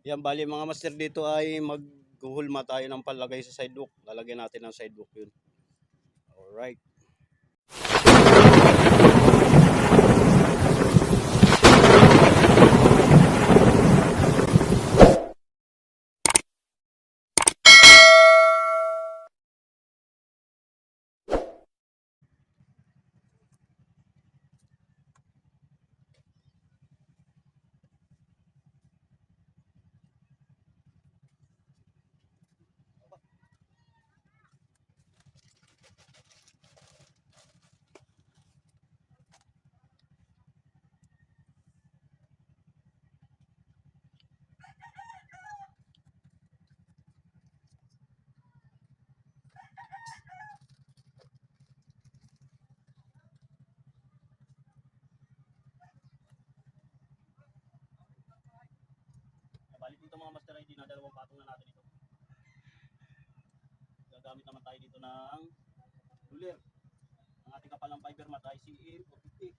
Yan, bali mga master, dito ay maghuhulma tayo ng palagay sa sidewalk. Lalagyan natin ng sidewalk yun. Alright. Bali dito mga master ay dinadalawang patong na natin ito. Gagamit naman tayo dito ng ruler. Ang ating kapalang fiber mat ay CM 450.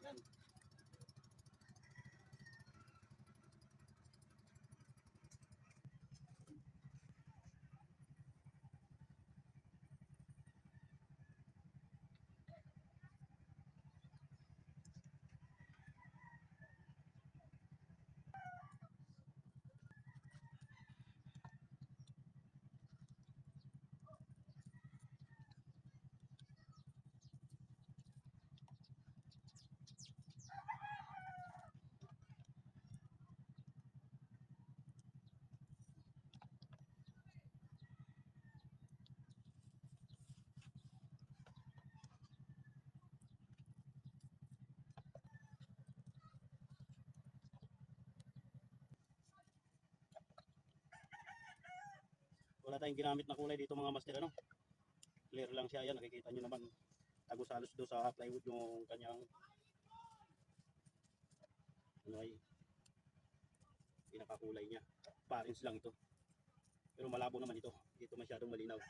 Yan. Wala tayong ginamit na kulay dito mga master, ano. Clear lang siya. Yan, nakikita nyo naman. Tagos-halos do sa plywood yung kanyang ano ay pinakakulay niya. Parents lang ito. Pero malabo naman ito. Dito masyadong malinaw.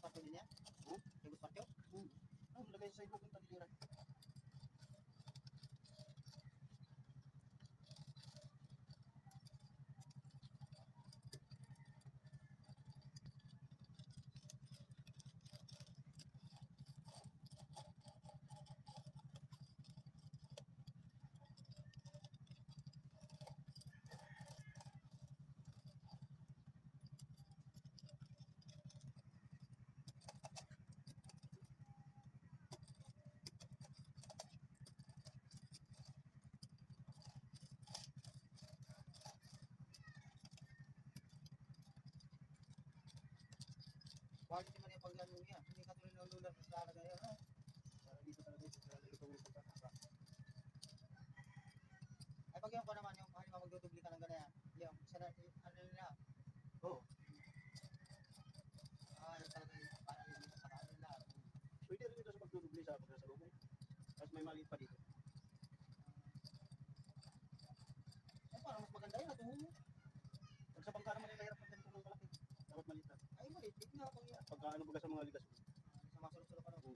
patyo din yan? Hmm? Tibos patyo? Lagay sa ibog yung tagiliran. Quality man yung paglaro niya. Hindi ka tuloy ng lular na talaga yan. Ha? Para dito talaga ito. Para dito yung pagkakasa. Ay pag yung pa naman yung halimbawa magdudubli ka ng ganyan. Yung sana ano nila. Oo. Yung talaga yung parang yung sa ano nila. Pwede rin ito sa pagdudubli sa pagkasalubong. Tapos may maliit pa dito. Ay parang mas maganda yun. Ito mo. Pag sa bangka naman ay mahirap pag ganito ng malaki. Dapat maliit na. Ay maliit. Di nga pag yan. Pagka ano baga sa mga ligas. Sa masulog-sulog ka no.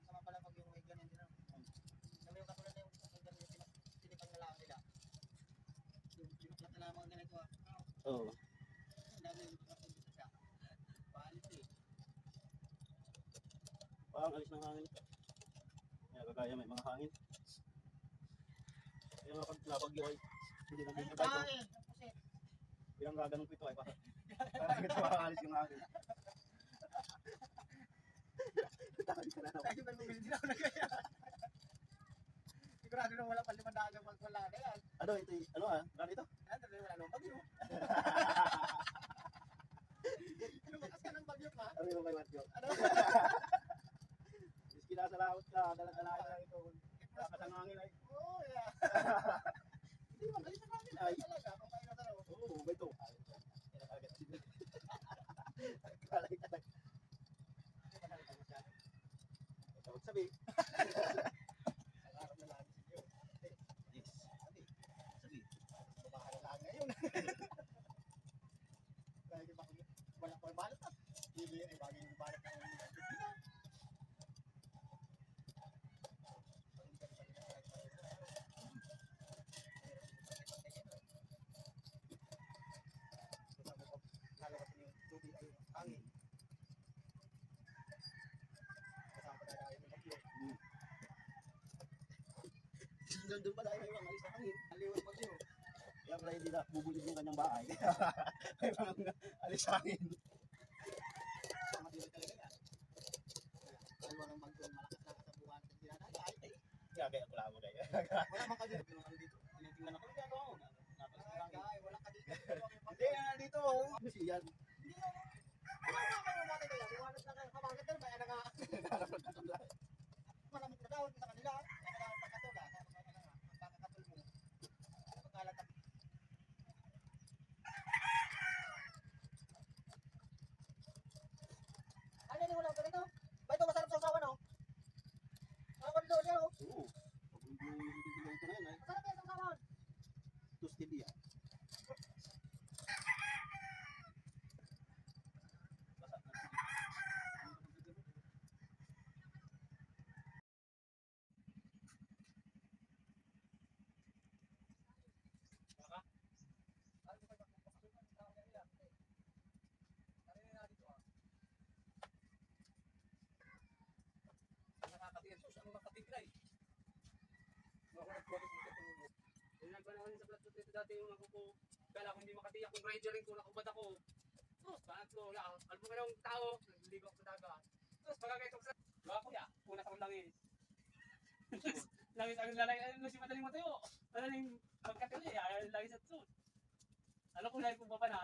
Sama pala pag yung may ganyan din. Sabi yung katulad na yung sinipag na lang nila. Yung sinuklat na lang mga ganito. Oo. Ang dami yung katulad dito siya. Quality. Parang alis ng hangin. Kaya kagaya may mga hangin. Kaya nga pag nabagyo ay hindi na dito tayo. Ay, pusit. Yung gaganong ko ito ay para ito makakalis yung hangin. Takot ka na naman. Ay, may bumili din ako na kaya. Sigurado na wala pa 500 ang pagwala na yan. Ano ito? Ano Ano ito? Yan, dali wala nung bagyo. Lumakas ka ng bagyo pa. Ano yung kay Matthew? Ano? Miski nasa laot ka, dalang-dalayan lang ito. Kasang hangin ay. Oo, yeah. Hindi mo, galit na namin. Ay. Talaga, kung kayo na talaga. Oo, ba ito? Kalay talaga. Tawag sabi. Ang araw na lang si Diyo. Yes. Sabi, Sabi. bumahala lang ngayon. Dahil di ba kung wala pa balot na. Hindi ay bagay yung balot ng Argentina. Lalo kasi yung tubig ay hangin. Kasama na dahil yung bagyo. Nandun pa tayo may mga alis na hangin. Ang liwan bagyo. Kaya pala hindi na bubulid yung kanyang bahay. May mga alis sa hangin. Sama dito talaga yan. Dalawa ng bagyo, malakas na sa buwan. Ay, Kaya kaya pala mo kaya. wala man ka dito. Pero ano dito? Tinitingnan ako. Ano gagawa mo? Ay, wala ka dito. Hindi, dito. Kasi yan. Hindi na. Ano nga kayo natin kaya? Buwanat na kayo. Kabagat na ba? Yan nga. Malamot na daw sa kanila. Yan nga pagkatula. Pagkakatul mo. Pagkalatak. Ano ni wala ka dito? Ba ito masarap sa usawa no? Ako doon yan oh. Oo. Pag hindi bibigay ko na yan ay. Masarap yan sa usawa. Toasted yan. Basa na. Yung panahon sa plat dito dati yung ako ko, kala ko hindi makatiyak kung rider rin ko, nakubad ako. Tapos, parang ko, alam mo ka ng tao, nagligo ako sa dagat. Tapos, pagkakaitok sa, gawa ko ya, una sa langis. Langis, ang lalay, ano si madaling matayo. Madaling magkatili, langis at sus. Ano kung dahil kung papana,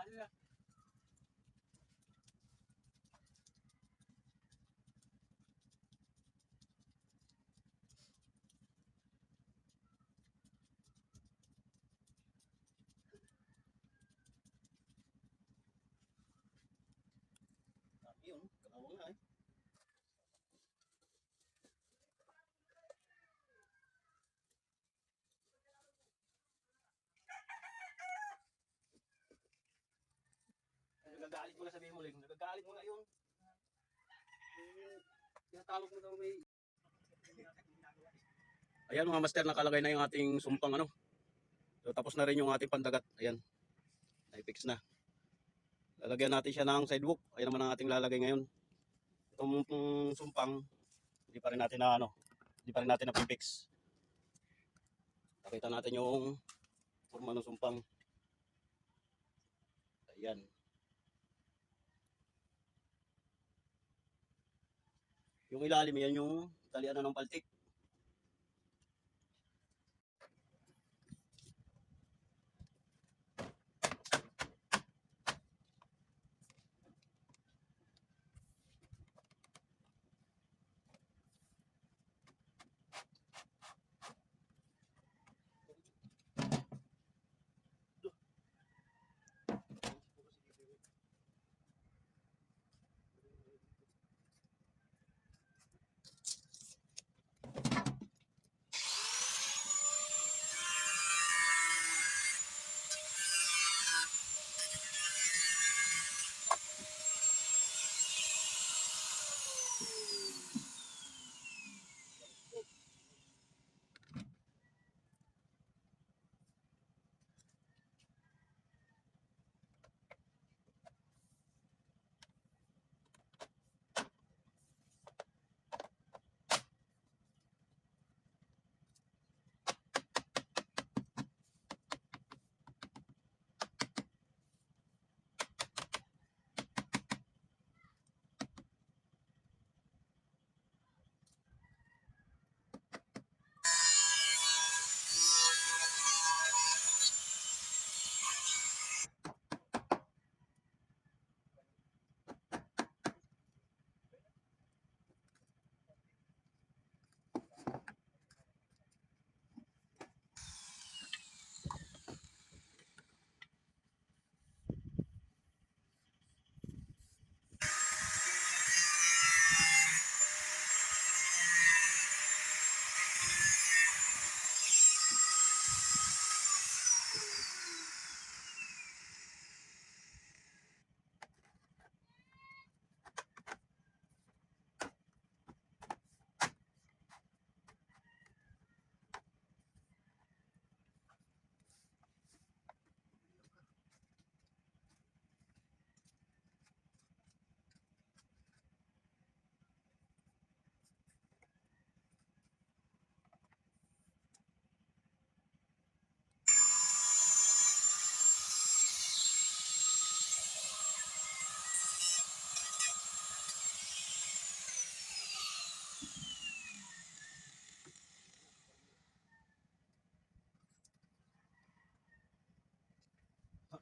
Yun, katawang nga eh. nagagalit mo na sabihin mo, Ling. Nagagalit mo na yun. Tinatawag mo daw may... Ayan mga master, nakalagay na yung ating sumpang ano. So tapos na rin yung ating pandagat. Ayan. Na-fix na. Lalagyan natin siya ng sidewalk. Ayan naman ang ating lalagay ngayon. Itong sumpang, hindi pa rin natin na ano, hindi pa rin natin na-fix. Pakita natin yung forma ng sumpang. Ayan. Yung ilalim yan yung talian na ng paltik.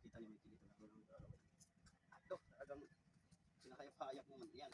Kita niyo may kilito na doon. Ito, talagang pinakayak-hayak mo man yan.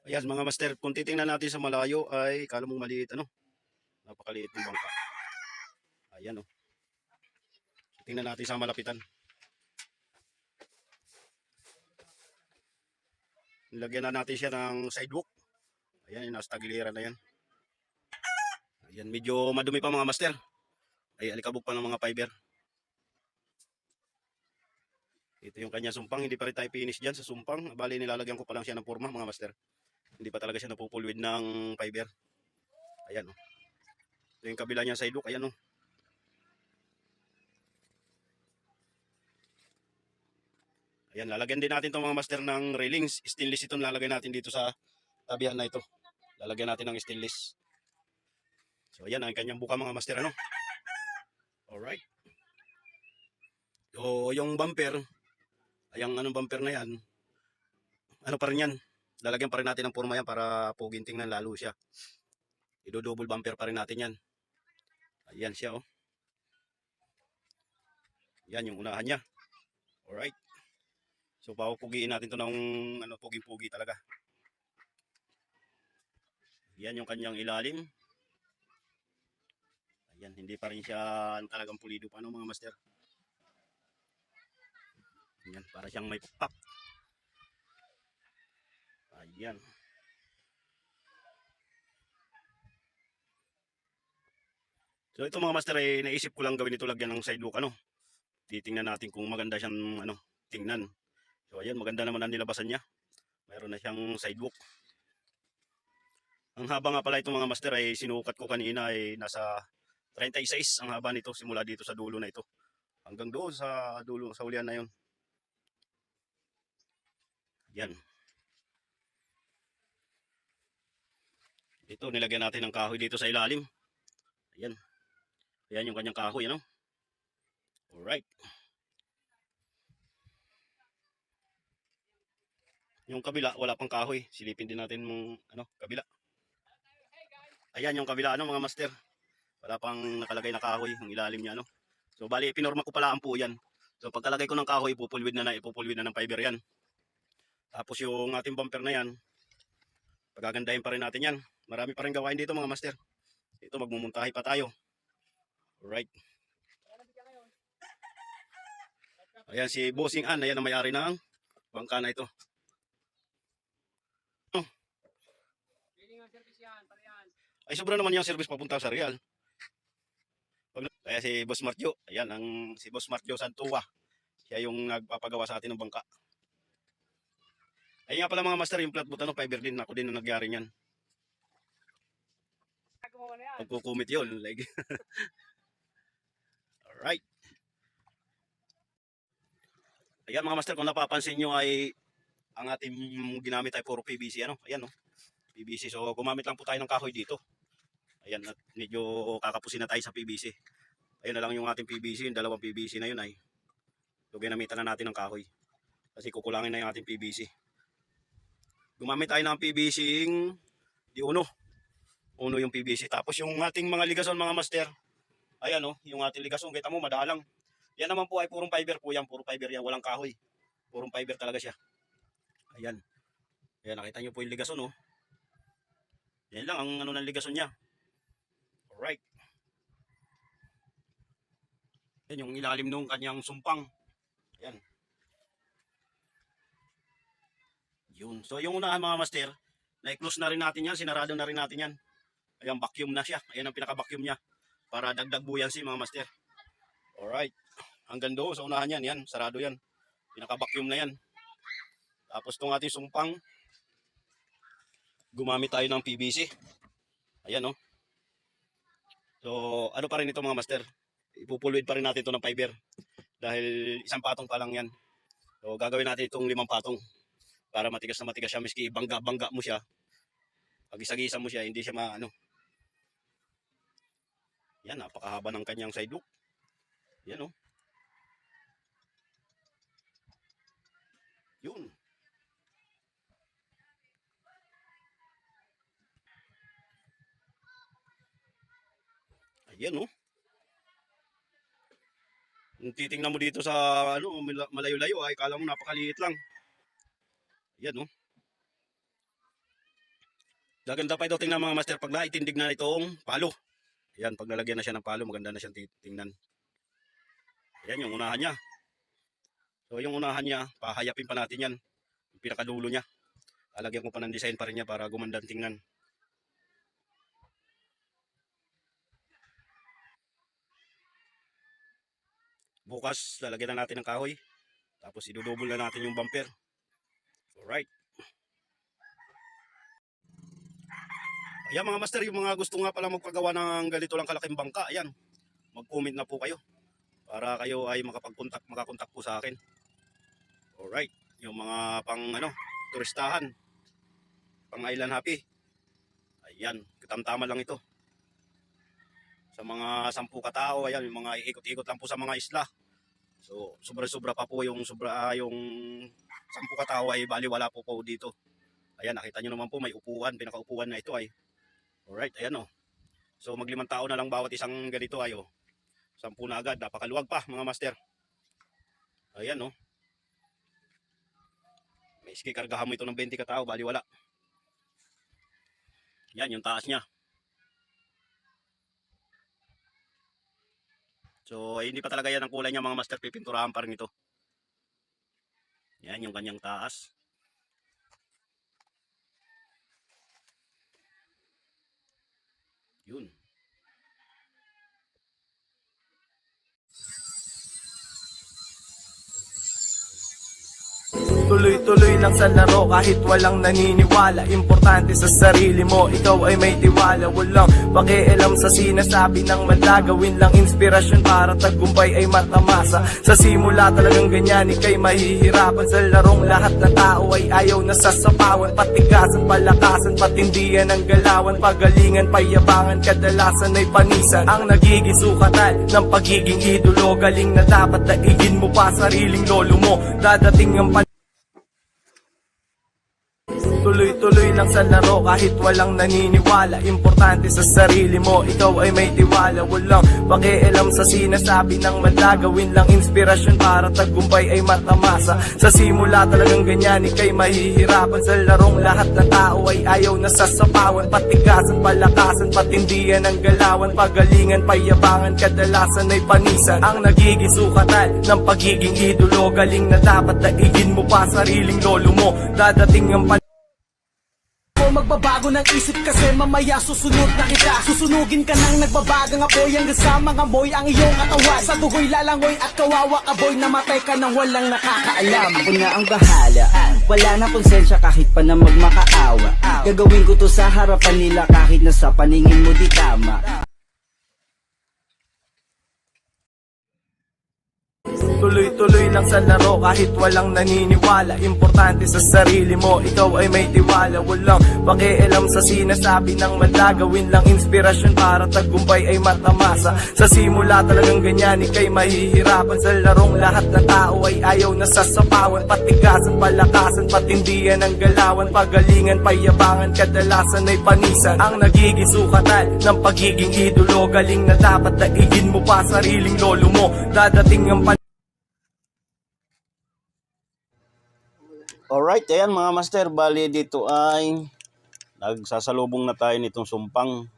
Ayan mga master, kung titingnan natin sa malayo ay kala mong maliit ano. Napakaliit ng bangka. Ayan oh. Tingnan natin sa malapitan. Nilagyan na natin siya ng sidewalk. Ayan, yung nasa tagiliran na yan. Ayan, medyo madumi pa mga master. Ay, alikabok pa ng mga fiber. Ito yung kanya sumpang. Hindi pa rin tayo finish dyan sa sumpang. Bali, nilalagyan ko pa lang siya ng forma mga master. Hindi pa talaga siya napupulwid ng fiber. Ayan oh. Ito yung kabila niya sidewalk. Ayan oh. Ayan, lalagyan din natin itong mga master ng railings. Stainless itong lalagay natin dito sa tabihan na ito. Lalagyan natin ng stainless. So ayan ang kanyang buka mga master ano. Alright. So yung bumper, ayang anong bumper na yan, ano pa rin yan. Lalagyan pa rin natin ng forma yan para puging tingnan lalo siya. Ido-double bumper pa rin natin yan. Ayan siya oh. Yan yung unahan niya. Alright. So papupugiin natin to ng ano, puging-pugi talaga. Yan yung kanyang ilalim. Ayan, hindi pa rin siya talagang pulido pa no mga master. Ayan, para siyang may pukpak. Ayan. So ito mga master ay naisip ko lang gawin ito lagyan ng sidewalk ano. Titingnan natin kung maganda siyang ano, tingnan. So ayan, maganda naman ang nilabasan niya. Mayroon na siyang sidewalk. Ang haba nga pala itong mga master ay sinukat ko kanina ay nasa 36 ang haba nito simula dito sa dulo na ito. Hanggang doon sa dulo sa ulian na yon. Yan. Ito nilagyan natin ng kahoy dito sa ilalim. Ayan. Ayan yung kanyang kahoy ano. Alright. Yung kabila wala pang kahoy. Silipin din natin mong ano, kabila. Ayan yung kabila ano mga master. Wala pang nakalagay na kahoy yung ilalim niya ano. So bali pinorma ko pala ang po yan. So pagkalagay ko ng kahoy ipupulwid na ng fiber yan. Tapos yung ating bumper na yan, pagagandahin pa rin natin yan. Marami pa rin gawain dito mga master. Ito magmumuntahi pa tayo. Alright. Ayan si Bossing Ann, ayan ang may-ari ng bangka na ito. Ay sobra naman yung service papunta sa Real. Kaya si Boss Martio, ayan ang si Boss Martio Santua. Siya yung nagpapagawa sa atin ng bangka. Ay nga pala mga master, yung flatboat ano, fiber din. Ako din ang nagyari niyan. Pagkukumit yun. Like. Alright. Ayan mga master, kung napapansin nyo ay ang ating ginamit ay puro PVC. Ano? Ayan no. PVC. So gumamit lang po tayo ng kahoy dito. Ayan, at medyo kakapusin na tayo sa PVC. Ayun na lang yung ating PVC. Yung dalawang PVC na yun ay so ginamitan na natin ng kahoy. Kasi kukulangin na yung ating PVC. Gumamit tayo ng PVC di uno. Uno yung PVC. Tapos yung ating mga ligason mga master. Ayan oh, yung ating ligason. Kita mo madalang. Yan naman po ay purong fiber po yan. Puro fiber yan. Walang kahoy. Purong fiber talaga siya. Ayan. Ayan, nakita nyo po yung ligason oh. Yan lang ang ano ng ligason niya. Alright. Yan yung ilalim nung kanyang sumpang. Ayan. Yun. So yung unahan mga master, na-close na rin natin yan, sinarado na rin natin yan. Ayan, vacuum na siya. Ayan ang pinaka-vacuum niya. Para dagdag buoyancy mga master. Alright. Hanggang doon sa unahan yan. Yan, sarado yan. Pinaka-vacuum na yan. Tapos itong ating sumpang, gumamit tayo ng PVC. Ayan oh. So ano pa rin ito mga master. Ipupulwid pa rin natin ito ng fiber. Dahil isang patong pa lang yan. So gagawin natin itong 5 patong. Para matigas na matigas siya. Miski bangga-bangga mo siya. Pag isagisa mo siya, hindi siya maano. Yan, napakahaba ng kanyang sidewalk. Yan oh. Yun. Ayan oh. Kung titingnan mo dito sa ano, malayo-layo ay kala mo napakaliit lang. Yan oh. Gaganda pa ito tingnan mga master pag naitindig na itong palo. Yan, pag nalagyan na siya ng palo, maganda na siyang tingnan. Yan yung unahan niya. So yung unahan niya, pahayapin pa natin yan. Yung pinakadulo niya. Lalagyan ko pa ng design pa rin niya para gumandang tingnan. Bukas, lalagyan na natin ng kahoy. Tapos idudubol na natin yung bumper. Alright. Ayan mga master, yung mga gusto nga pala magpagawa ng ganito lang kalaking bangka, ayan. Mag-comment na po kayo. Para kayo ay makakontak po sa akin. Alright. Yung mga pang turistahan. Pang island happy. Ayan, katamtaman lang ito. Sa mga 10 katao, ayan, yung mga iikot-ikot lang po sa mga isla. So, sobra-sobra pa po yung 10 katao ay baliwala po dito. Ayan, nakita nyo naman po may upuan, pinakaupuan na ito ay. Alright, ayan o. So, mag-5 tao na lang bawat isang ganito ay 10 na agad, napakaluwag pa mga master. Ayan o. May iskikargahan mo ito ng 20 katao, baliwala. Yan, yung taas niya. So, hindi pa talaga yan ang kulay niya mga master, pipinturahan pa rin ito. Yan, yung kanyang taas. Yun. Tuloy-tuloy lang sa laro kahit walang naniniwala. Importante sa sarili mo, ikaw ay may tiwala. Walang pakialam sa sinasabi ng mala. Gawin lang inspirasyon para tagumpay ay matamasa. Sa simula talagang ganyan, ikay mahihirapan. Sa larong lahat ng tao ay ayaw na sasapawan. Patigasan, palakasan, patindihan ang galawan. Pagalingan, payabangan, kadalasan ay panisan. Ang nagiging sukatan ng pagiging idolo. Galing na dapat daigin mo pa sariling lolo mo. Dadating ang tuloy-tuloy lang sa laro kahit walang naniniwala. Importante sa sarili mo, ikaw ay may tiwala. Walang pakialam sa sinasabi ng mala. Gawin lang inspirasyon para tagumpay ay matamasa. Sa simula talagang ganyan, ikay mahihirapan. Sa larong lahat ng tao ay ayaw na sasapawan. Patigasan, palakasan, patindihan ang galawan. Pagalingan, payabangan, kadalasan ay panisan. Ang nagiging sukatan ng pagiging idolo. Galing na dapat daigin mo pa sariling lolo mo. Dadating ang magbabago ng isip kasi mamaya susunod na kita. Susunugin ka nang nagbabagang apoy hanggang sa mga moy ang iyong katawan. Sa dugoy lalangoy at kawawa kaboy, namatay ka nang walang nakakaalam. Ako na ang bahala, wala na konsensya kahit pa na magmakaawa. Gagawin ko to sa harapan nila kahit na sa paningin mo di tama. Tuloy-tuloy lang sa laro kahit walang naniniwala. Importante sa sarili mo, ikaw ay may tiwala. Walang pakialam sa sinasabi ng mala. Gawin lang inspirasyon para tagumpay ay matamasa. Sa simula talagang ganyan, ikay mahihirapan. Sa larong lahat ng tao ay ayaw na sasapawan. Patigasan, palakasan, patindihan ang galawan. Pagalingan, payabangan, kadalasan ay panisan. Ang nagiging sukatan ng pagiging idolo. Galing na dapat daigin mo pa sariling lolo mo. Dadating ang Alright, ayan mga master, bali dito ay nagsasalubong na tayo nitong sumpang.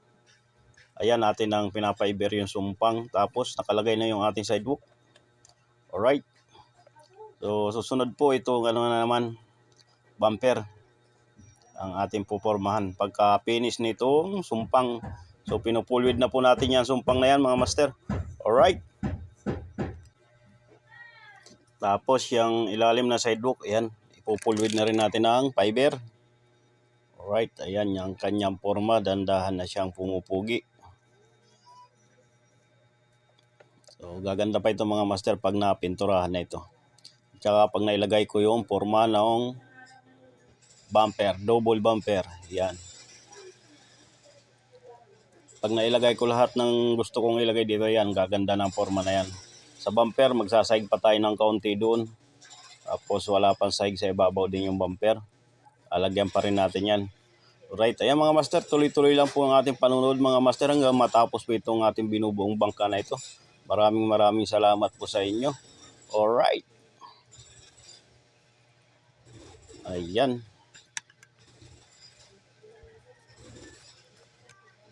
Ayan, natin ang pinapaiber yung sumpang. Tapos nakalagay na yung ating sidewalk. Alright. So susunod po itong na naman, bumper. Ang ating pupormahan. Pagka finish nitong sumpang. So pinupulwid na po natin yan, sumpang na yan mga master. Alright. Tapos yung ilalim na sidewalk, ayan. Pupulwid na rin natin ang fiber. Alright, ayan yung kanyang forma. Dandahan na siyang pumupugi. So, gaganda pa ito mga master pag napinturahan na ito. Tsaka pag nailagay ko yung forma ng bumper, double bumper. Yan. Pag nailagay ko lahat ng gusto kong ilagay dito, yan, gaganda ng forma na yan. Sa bumper, magsasaig pa tayo ng kaunti doon. Tapos wala pang sahig sa ibabaw din yung bumper. Alagyan pa rin natin yan. Alright, ayan mga master, tuloy-tuloy lang po ang ating panunod mga master hanggang matapos po itong ating binubuong bangka na ito. Maraming salamat po sa inyo. Alright. Ayan.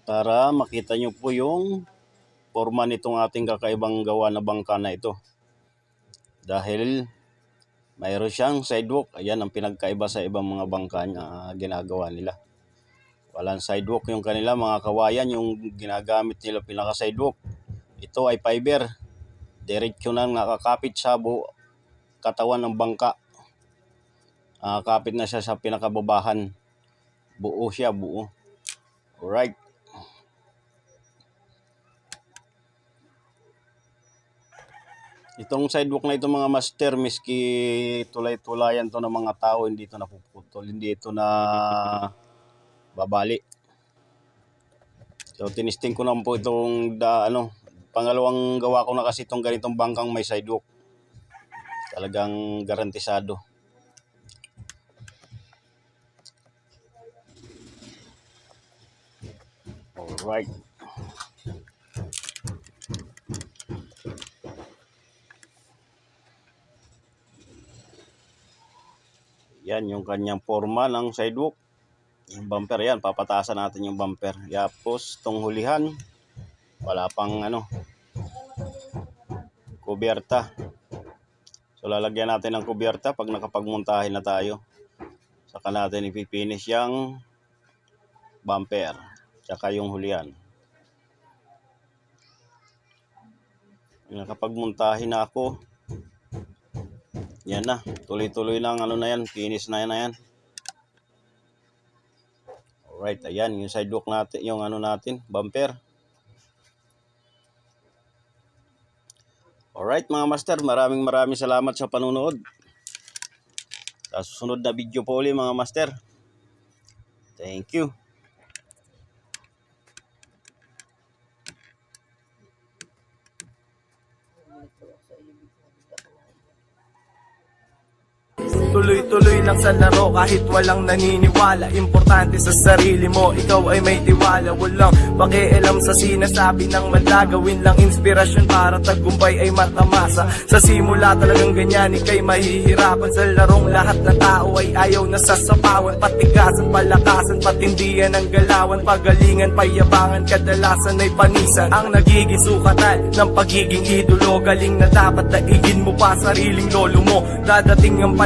Para makita nyo po yung forma nitong ating kakaibang gawa na bangka na ito. Dahil mayroon siyang sidewalk. Ayan ang pinagkaiba sa ibang mga bangka na ginagawa nila. Walang sidewalk yung kanila mga kawayan, yung ginagamit nila pinaka-sidewalk. Ito ay fiber. Diretso nang nakakapit sa katawan ng bangka. Nakakapit na siya sa pinakababahan. Buo siya, buo. Alright. Itong sidewalk na ito mga master, miski tulay-tulayan to ng mga tao, hindi ito napuputol, hindi ito na babali. So tinisting ko na po itong pangalawang gawa ko na kasi itong ganitong bangkang may sidewalk. Talagang garantisado. Alright. Yan yung kanyang forma ng sidewalk. Yung bumper yan, papatasan natin yung bumper. Yapos, itong hulihan, wala pang kubyerta. So lalagyan natin ng kubyerta pag nakapagmontahin na tayo. Saka natin ipipinish yung bumper, saka yung hulihan. Nakapagmontahin na ako. Yan na, tuloy-tuloy lang na yan, finish na yan. Alright, ayan yung sidewalk natin, yung natin, bumper. Alright mga master, maraming salamat sa panunood. Sa susunod na video po ulit mga master. Thank you. Tuloy-tuloy lang sa laro kahit walang naniniwala. Importante sa sarili mo, ikaw ay may tiwala. Walang pakialam sa sinasabi ng mala. Gawin lang inspirasyon para tagumpay ay matamasa. Sa simula talagang ganyan, ikay mahihirapan. Sa larong lahat ng tao ay ayaw na sasapawan. Patigasan, palakasan, patindihan ang galawan. Pagalingan, payabangan, kadalasan ay panisan. Ang nagiging sukatan ng pagiging idolo. Galing na dapat daigin mo pa sariling lolo mo. Dadating ang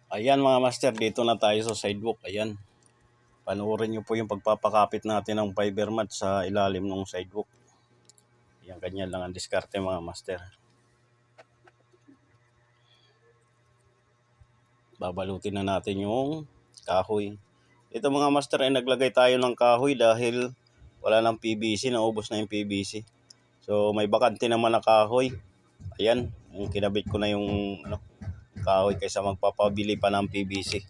Ayan mga master, dito na tayo sa sidewalk. Ayan. Panoorin nyo po yung pagpapakapit natin ng fiber mat sa ilalim ng sidewalk. Ayan, ganyan lang ang diskarte mga master. Babalutin na natin yung kahoy. Ito mga master ay naglagay tayo ng kahoy dahil wala ng PVC, naubos na yung PVC. So may bakante naman na kahoy. Ayan, yung kinabit ko na yung kahoy kaysa magpapabili pa ng PVC.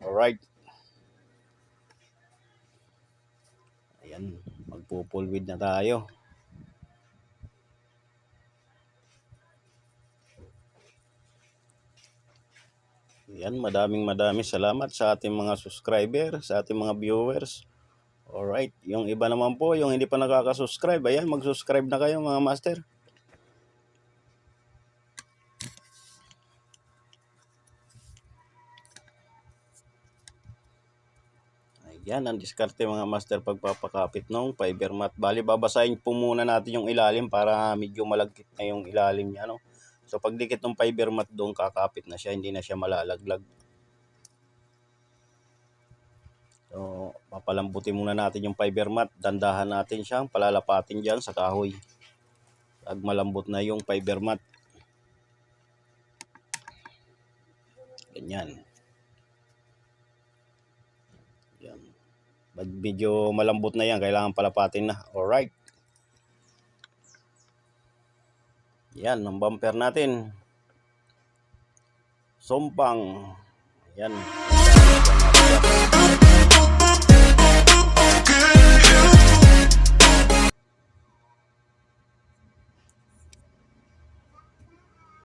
Alright. Ayan, magpupulwid na tayo. Ayan, maraming salamat sa ating mga subscriber, sa ating mga viewers. Alright, yung iba naman po, yung hindi pa nakaka-subscribe, ayan, mag-subscribe na kayo mga master. Yan ang diskarte mga master pagpapakapit ng fiber mat. Bali babasahin po muna natin yung ilalim para medyo malagkit na yung ilalim niya, So pag dikit ng fiber mat doon, kakapit na siya, hindi na siya malalaglag. So papalambutin muna natin yung fiber mat, dandahan natin siyang palalapatin diyan sa kahoy. Pag malambot na yung fiber mat. Ganyan. Yan. Pag medyo malambot na yan, kailangan palapatin na. Alright. Yan, ang bumper natin. Sumpang. Yan.